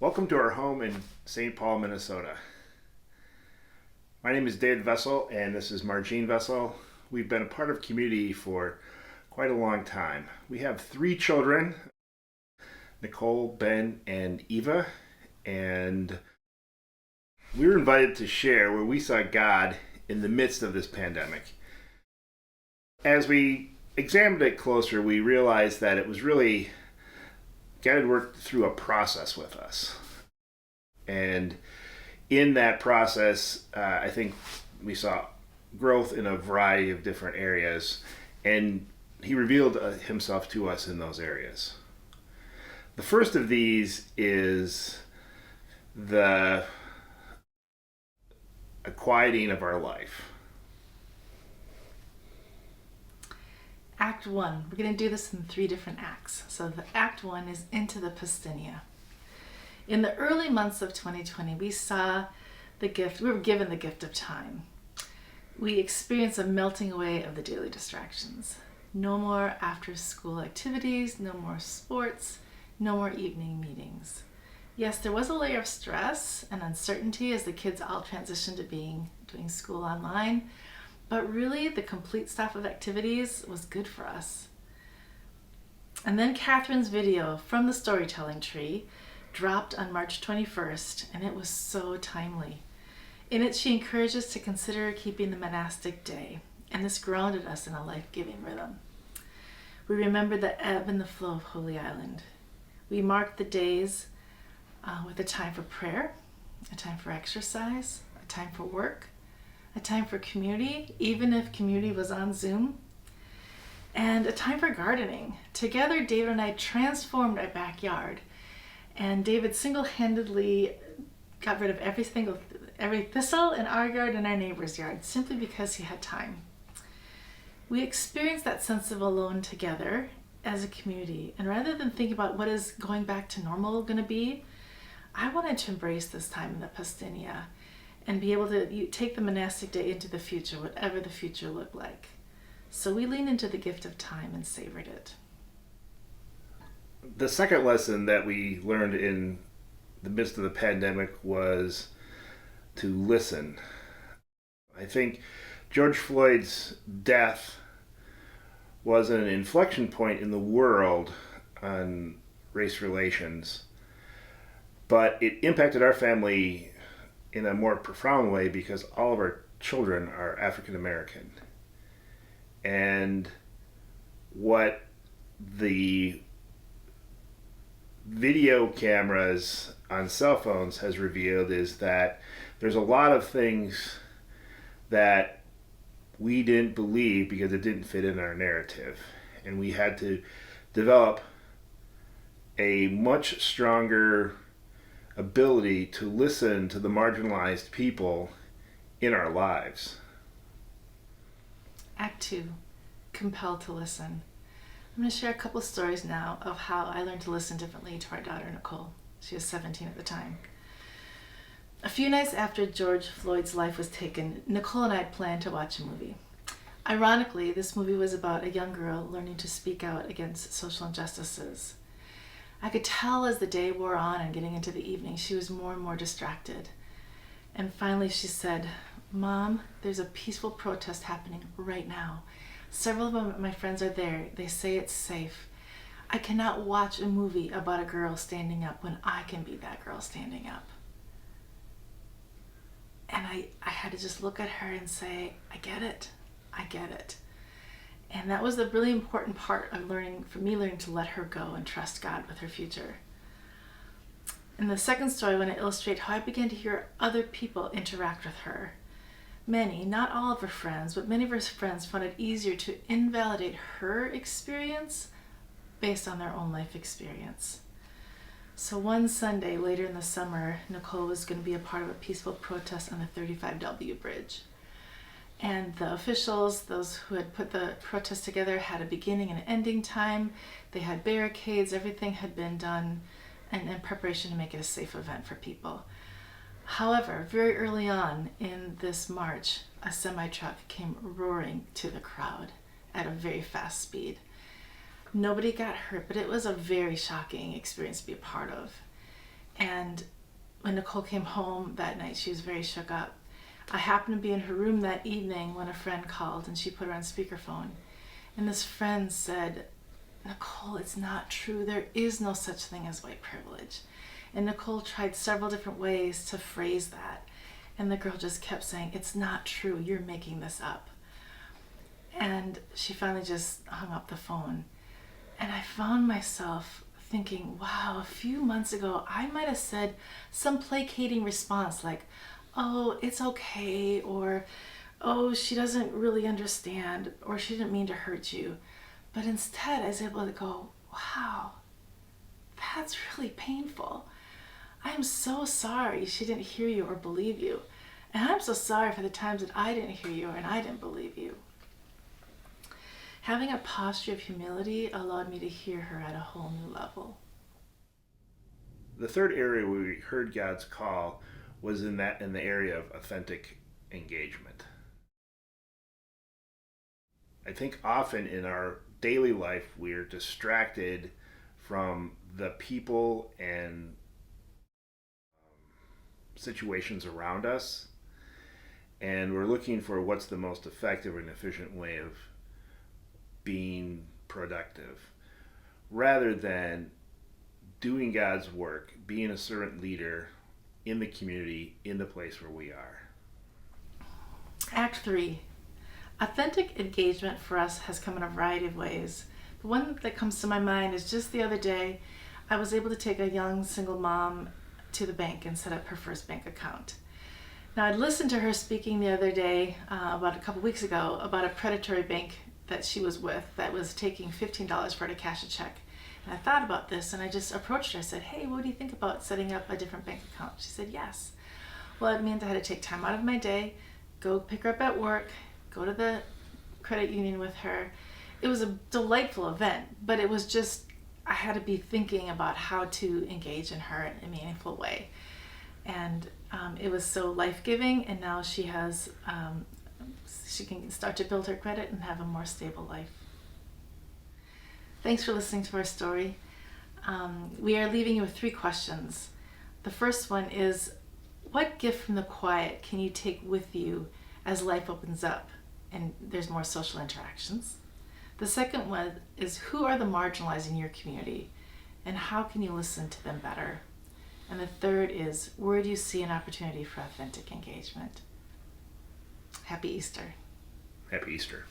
Welcome to our home in St. Paul, Minnesota. My name is David Vessel, and this is Margene Vessel. We've been a part of community for quite a long time. We have 3 children, Nicole, Ben, and Eva, and we were invited to share where we saw God in the midst of this pandemic. As we examined it closer, we realized that it was really God had worked through a process with us. And in that process, I think we saw growth in a variety of different areas, and he revealed himself to us in those areas. The first of these is the quieting of our life. Act 1. We're going to do this in 3 different acts. So the Act 1 is into the Pastinia. In the early months of 2020, we were given the gift of time. We experienced a melting away of the daily distractions. No more after-school activities, no more sports, no more evening meetings. Yes, there was a layer of stress and uncertainty as the kids all transitioned to doing school online. But really, the complete stop of activities was good for us. And then Catherine's video from the storytelling tree dropped on March 21st, and it was so timely. In it, she encouraged us to consider keeping the monastic day, and this grounded us in a life-giving rhythm. We remembered the ebb and the flow of Holy Island. We marked the days with a time for prayer, a time for exercise, a time for work, a time for community, even if community was on Zoom, and a time for gardening. Together, David and I transformed our backyard, and David single-handedly got rid of every thistle in our yard and our neighbor's yard, simply because he had time. We experienced that sense of alone together as a community, and rather than think about what is going back to normal going to be, I wanted to embrace this time in the Pastinia and be able to take the monastic day into the future, whatever the future looked like. So we leaned into the gift of time and savored it. The second lesson that we learned in the midst of the pandemic was to listen. I think George Floyd's death was an inflection point in the world on race relations, but it impacted our family in a more profound way because all of our children are African American. And what the video cameras on cell phones has revealed is that there's a lot of things that we didn't believe because it didn't fit in our narrative. And we had to develop a much stronger ability to listen to the marginalized people in our lives. Act 2, compelled to listen. I'm going to share a couple of stories now of how I learned to listen differently to our daughter, Nicole. She was 17 at the time. A few nights after George Floyd's life was taken, Nicole and I planned to watch a movie. Ironically, this movie was about a young girl learning to speak out against social injustices. I could tell as the day wore on and getting into the evening, she was more and more distracted. And finally she said, "Mom, there's a peaceful protest happening right now. Several of my friends are there. They say it's safe. I cannot watch a movie about a girl standing up when I can be that girl standing up." And I had to just look at her and say, I get it. And that was the really important part of learning to let her go and trust God with her future. In the second story, I want to illustrate how I began to hear other people interact with her. Many, not all of her friends, but many of her friends found it easier to invalidate her experience based on their own life experience. So one Sunday later in the summer, Nicole was going to be a part of a peaceful protest on the 35W bridge. And the officials, those who had put the protest together, had a beginning and an ending time. They had barricades, everything had been done in preparation to make it a safe event for people. However, very early on in this march, a semi-truck came roaring to the crowd at a very fast speed. Nobody got hurt, but it was a very shocking experience to be a part of. And when Nicole came home that night, she was very shook up. I happened to be in her room that evening when a friend called, and she put her on speakerphone. And this friend said, "Nicole, it's not true. There is no such thing as white privilege." And Nicole tried several different ways to phrase that. And the girl just kept saying, "It's not true. You're making this up." And she finally just hung up the phone. And I found myself thinking, wow, a few months ago, I might have said some placating response like, "Oh, it's okay," or, "Oh, she doesn't really understand," or, "She didn't mean to hurt you." But instead, I was able to go, wow, that's really painful. I am so sorry she didn't hear you or believe you. And I'm so sorry for the times that I didn't hear you and I didn't believe you. Having a posture of humility allowed me to hear her at a whole new level. The third area where we heard God's call was in the area of authentic engagement. I think often in our daily life we're distracted from the people and situations around us, and we're looking for what's the most effective and efficient way of being productive, rather than doing God's work, being a servant leader in the community, in the place where we are. Act 3. Authentic engagement for us has come in a variety of ways. The one that comes to my mind is just the other day, I was able to take a young single mom to the bank and set up her first bank account. Now, I'd listened to her speaking the other day, about a couple weeks ago, about a predatory bank that she was with that was taking $15 for her to cash a check. And I thought about this and I just approached her. I said, "Hey, what do you think about setting up a different bank account?" She said, "Yes." Well, it meant I had to take time out of my day, go pick her up at work, go to the credit union with her. It was a delightful event, but it was just, I had to be thinking about how to engage in her in a meaningful way. And it was so life-giving, and now she has, she can start to build her credit and have a more stable life. Thanks for listening to our story. We are leaving you with 3 questions. The first one is, what gift from the quiet can you take with you as life opens up and there's more social interactions? The second one is, who are the marginalized in your community and how can you listen to them better? And the third is, where do you see an opportunity for authentic engagement? Happy Easter. Happy Easter.